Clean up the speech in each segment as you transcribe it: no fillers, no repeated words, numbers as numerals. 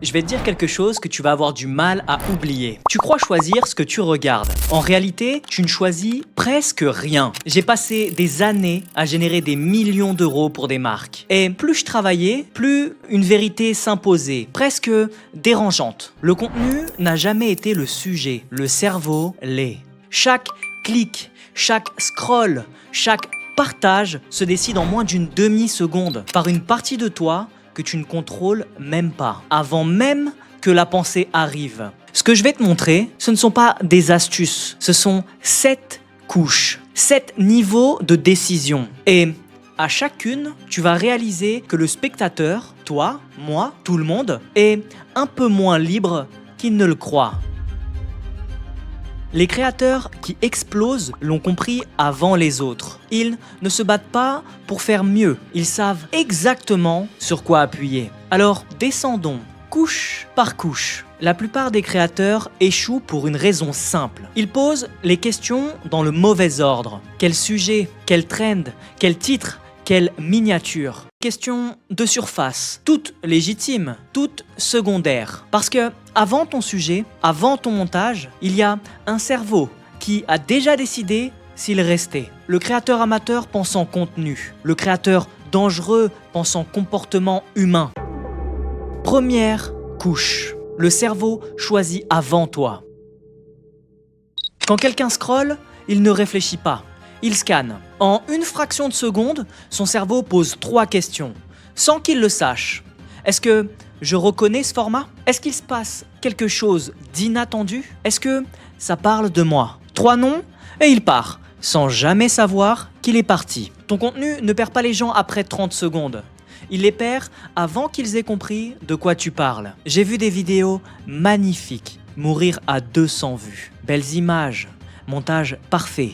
je vais te dire quelque chose que tu vas avoir du mal à oublier. Tu crois choisir ce que tu regardes. En réalité, tu ne choisis presque rien. J'ai passé des années à générer des millions d'euros pour des marques. Et plus je travaillais, plus une vérité s'imposait, presque dérangeante. Le contenu n'a jamais été le sujet, le cerveau l'est. Chaque clic, chaque scroll, chaque partage se décide en moins d'une demi-seconde par une partie de toi que tu ne contrôles même pas, avant même que la pensée arrive. Ce que je vais te montrer, ce ne sont pas des astuces, ce sont 7 couches, 7 niveaux de décision. Et à chacune, tu vas réaliser que le spectateur, toi, moi, tout le monde, est un peu moins libre qu'il ne le croit. Les créateurs qui explosent l'ont compris avant les autres. Ils ne se battent pas pour faire mieux, ils savent exactement sur quoi appuyer. Alors descendons, couche par couche. La plupart des créateurs échouent pour une raison simple. Ils posent les questions dans le mauvais ordre. Quel sujet, quel trend, quel titre, quelle miniature? Question de surface, toute légitime, toute secondaire. Parce que avant ton sujet, avant ton montage, il y a un cerveau qui a déjà décidé s'il restait. Le créateur amateur pense en contenu. Le créateur dangereux pense en comportement humain. Première couche. Le cerveau choisit avant toi. Quand quelqu'un scrolle, il ne réfléchit pas. Il scanne. En une fraction de seconde, son cerveau pose 3 questions, sans qu'il le sache. Est-ce que je reconnais ce format? Est-ce qu'il se passe quelque chose d'inattendu? Est-ce que ça parle de moi? 3 noms et il part, sans jamais savoir qu'il est parti. Ton contenu ne perd pas les gens après 30 secondes. Il les perd avant qu'ils aient compris de quoi tu parles. J'ai vu des vidéos magnifiques mourir à 200 vues. Belles images, montage parfait.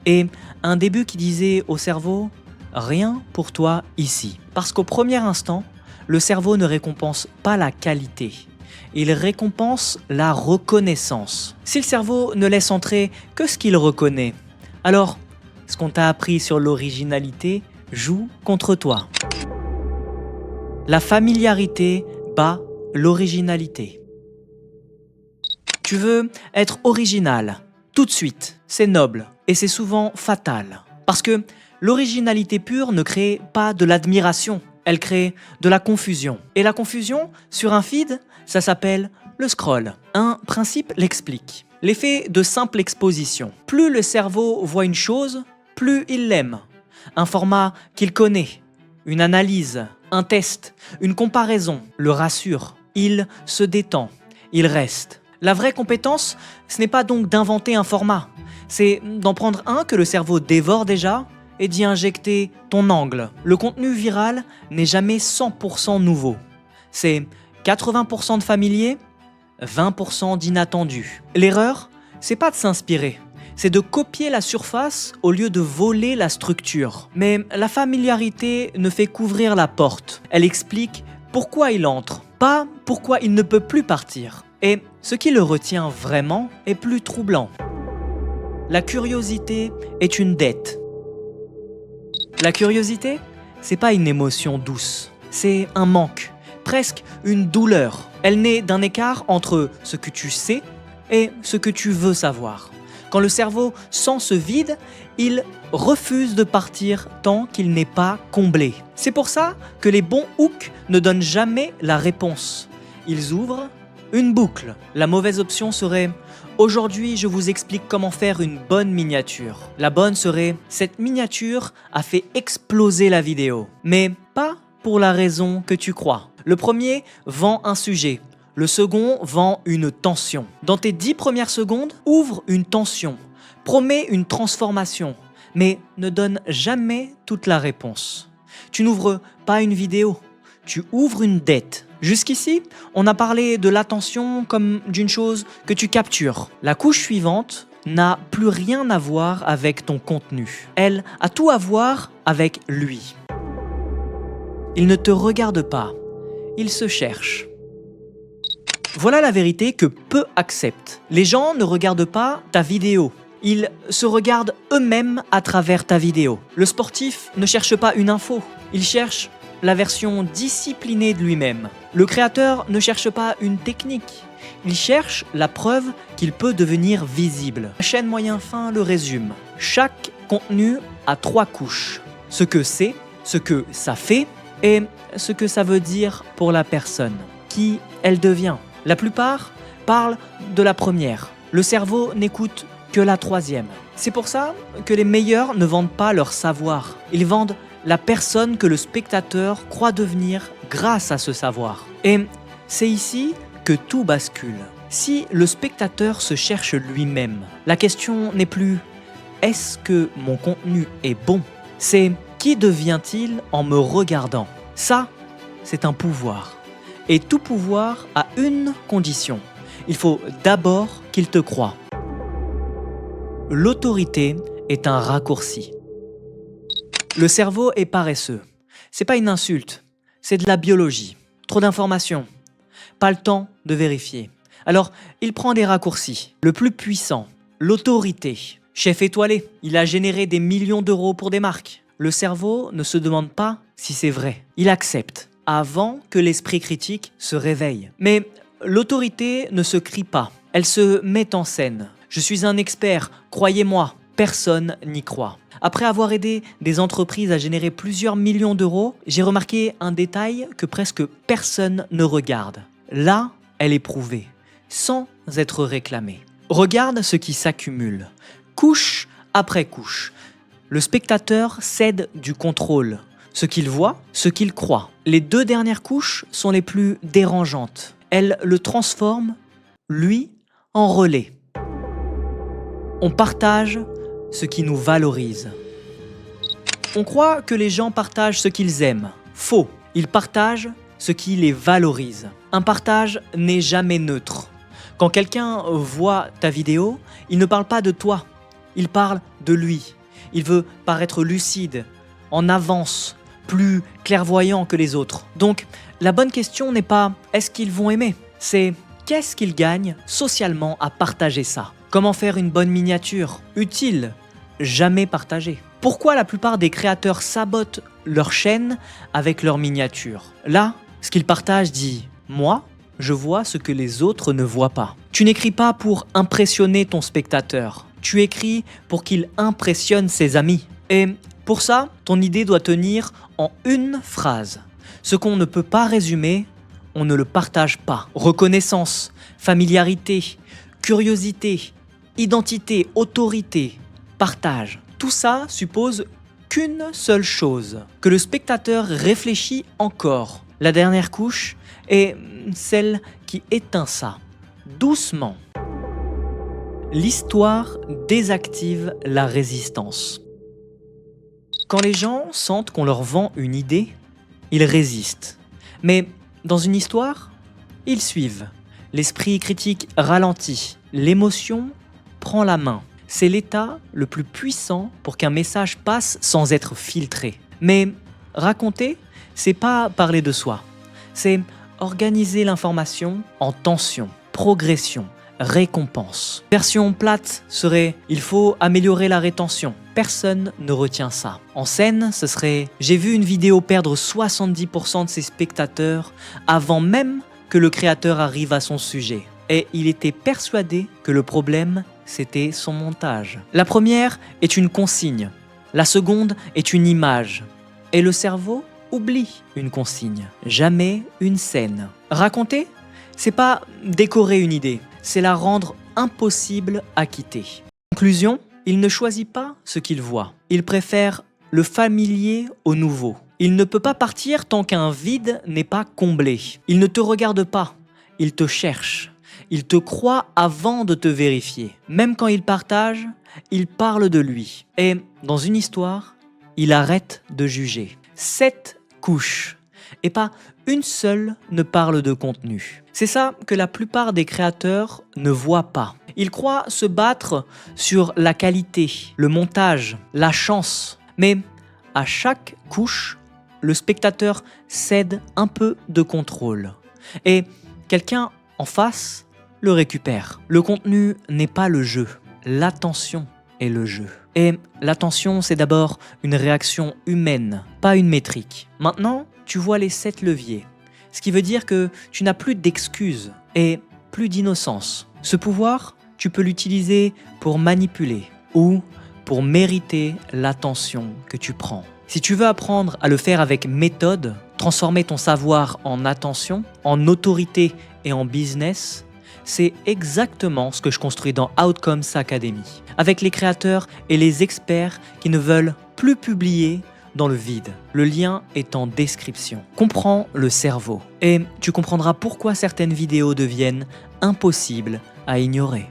Et un début qui disait au cerveau « rien pour toi ici ». Parce qu'au premier instant, le cerveau ne récompense pas la qualité, il récompense la reconnaissance. Si le cerveau ne laisse entrer que ce qu'il reconnaît, alors ce qu'on t'a appris sur l'originalité joue contre toi. La familiarité bat l'originalité. Tu veux être original tout de suite, c'est noble et c'est souvent fatal. Parce que l'originalité pure ne crée pas de l'admiration, elle crée de la confusion. Et la confusion, sur un feed, ça s'appelle le scroll. Un principe l'explique. L'effet de simple exposition. Plus le cerveau voit une chose, plus il l'aime. Un format qu'il connaît, une analyse, un test, une comparaison le rassure. Il se détend, il reste. La vraie compétence, ce n'est pas donc d'inventer un format, c'est d'en prendre un que le cerveau dévore déjà et d'y injecter ton angle. Le contenu viral n'est jamais 100% nouveau. C'est 80% de familier, 20% d'inattendu. L'erreur, c'est pas de s'inspirer, c'est de copier la surface au lieu de voler la structure. Mais la familiarité ne fait qu'ouvrir la porte. Elle explique pourquoi il entre, pas pourquoi il ne peut plus partir. Et ce qui le retient vraiment est plus troublant. La curiosité est une dette. La curiosité, c'est pas une émotion douce, c'est un manque, presque une douleur. Elle naît d'un écart entre ce que tu sais et ce que tu veux savoir. Quand le cerveau sent ce vide, il refuse de partir tant qu'il n'est pas comblé. C'est pour ça que les bons hooks ne donnent jamais la réponse. Ils ouvrent une boucle. La mauvaise option serait « Aujourd'hui, je vous explique comment faire une bonne miniature ». La bonne serait « Cette miniature a fait exploser la vidéo ». Mais pas pour la raison que tu crois. Le premier vend un sujet. Le second vend une tension. Dans tes 10 premières secondes, ouvre une tension. Promets une transformation. Mais ne donne jamais toute la réponse. Tu n'ouvres pas une vidéo. Tu ouvres une dette. Jusqu'ici, on a parlé de l'attention comme d'une chose que tu captures. La couche suivante n'a plus rien à voir avec ton contenu. Elle a tout à voir avec lui. Il ne te regarde pas, il se cherche. Voilà la vérité que peu acceptent. Les gens ne regardent pas ta vidéo. Ils se regardent eux-mêmes à travers ta vidéo. Le sportif ne cherche pas une info, il cherche la version disciplinée de lui-même. Le créateur ne cherche pas une technique, il cherche la preuve qu'il peut devenir visible. La chaîne moyen fin le résume. Chaque contenu a 3 couches. Ce que c'est, ce que ça fait et ce que ça veut dire pour la personne, qui elle devient. La plupart parlent de la première. Le cerveau n'écoute que la 3e. C'est pour ça que les meilleurs ne vendent pas leur savoir. Ils vendent la personne que le spectateur croit devenir grâce à ce savoir. Et c'est ici que tout bascule. Si le spectateur se cherche lui-même, la question n'est plus « est-ce que mon contenu est bon ?» C'est « qui devient-il en me regardant ?» Ça, c'est un pouvoir. Et tout pouvoir a une condition. Il faut d'abord qu'il te croie. L'autorité est un raccourci. Le cerveau est paresseux. C'est pas une insulte, c'est de la biologie. Trop d'informations, pas le temps de vérifier. Alors, il prend des raccourcis. Le plus puissant, l'autorité. Chef étoilé, il a généré des millions d'euros pour des marques. Le cerveau ne se demande pas si c'est vrai. Il accepte avant que l'esprit critique se réveille. Mais l'autorité ne se crie pas, elle se met en scène. Je suis un expert, croyez-moi, personne n'y croit. Après avoir aidé des entreprises à générer plusieurs millions d'euros, j'ai remarqué un détail que presque personne ne regarde. Là, elle est prouvée, sans être réclamée. Regarde ce qui s'accumule, couche après couche. Le spectateur cède du contrôle, ce qu'il voit, ce qu'il croit. Les 2 dernières couches sont les plus dérangeantes. Elles le transforment, lui, en relais. On partage ce qui nous valorise. On croit que les gens partagent ce qu'ils aiment. Faux, ils partagent ce qui les valorise. Un partage n'est jamais neutre. Quand quelqu'un voit ta vidéo, il ne parle pas de toi, il parle de lui. Il veut paraître lucide, en avance, plus clairvoyant que les autres. Donc, la bonne question n'est pas « est-ce qu'ils vont aimer ?» C'est « qu'est-ce qu'ils gagnent socialement à partager ça ?» Comment faire une bonne miniature? Utile, jamais partagée. Pourquoi la plupart des créateurs sabotent leur chaîne avec leurs miniatures? Là, ce qu'ils partagent dit « moi, je vois ce que les autres ne voient pas ». Tu n'écris pas pour impressionner ton spectateur. Tu écris pour qu'il impressionne ses amis. Et pour ça, ton idée doit tenir en une phrase. Ce qu'on ne peut pas résumer, on ne le partage pas. Reconnaissance, familiarité, curiosité, identité, autorité, partage. Tout ça suppose qu'une seule chose, que le spectateur réfléchit encore. La dernière couche est celle qui éteint ça, doucement. L'histoire désactive la résistance. Quand les gens sentent qu'on leur vend une idée, ils résistent. Mais dans une histoire, ils suivent. L'esprit critique ralentit, l'émotion prend la main. C'est l'état le plus puissant pour qu'un message passe sans être filtré. Mais raconter, c'est pas parler de soi. C'est organiser l'information en tension, progression, récompense. Version plate serait « il faut améliorer la rétention ». Personne ne retient ça. En scène, ce serait « j'ai vu une vidéo perdre 70% de ses spectateurs avant même que le créateur arrive à son sujet. Et il était persuadé que le problème, c'était son montage. » La première est une consigne. La seconde est une image. Et le cerveau oublie une consigne, jamais une scène. Raconter, c'est pas décorer une idée, c'est la rendre impossible à quitter. Conclusion, il ne choisit pas ce qu'il voit. Il préfère le familier au nouveau. Il ne peut pas partir tant qu'un vide n'est pas comblé. Il ne te regarde pas, il te cherche. Il te croit avant de te vérifier. Même quand il partage, il parle de lui. Et dans une histoire, il arrête de juger. 7 couches. Et pas une seule ne parle de contenu. C'est ça que la plupart des créateurs ne voient pas. Ils croient se battre sur la qualité, le montage, la chance. Mais à chaque couche, le spectateur cède un peu de contrôle. Et quelqu'un en face le récupère. Le contenu n'est pas le jeu, l'attention est le jeu. Et l'attention, c'est d'abord une réaction humaine, pas une métrique. Maintenant, tu vois les 7 leviers. Ce qui veut dire que tu n'as plus d'excuses et plus d'innocence. Ce pouvoir, tu peux l'utiliser pour manipuler ou pour mériter l'attention que tu prends. Si tu veux apprendre à le faire avec méthode, transformer ton savoir en attention, en autorité et en business, c'est exactement ce que je construis dans Outcomes Academy, avec les créateurs et les experts qui ne veulent plus publier dans le vide. Le lien est en description. Comprends le cerveau et tu comprendras pourquoi certaines vidéos deviennent impossibles à ignorer.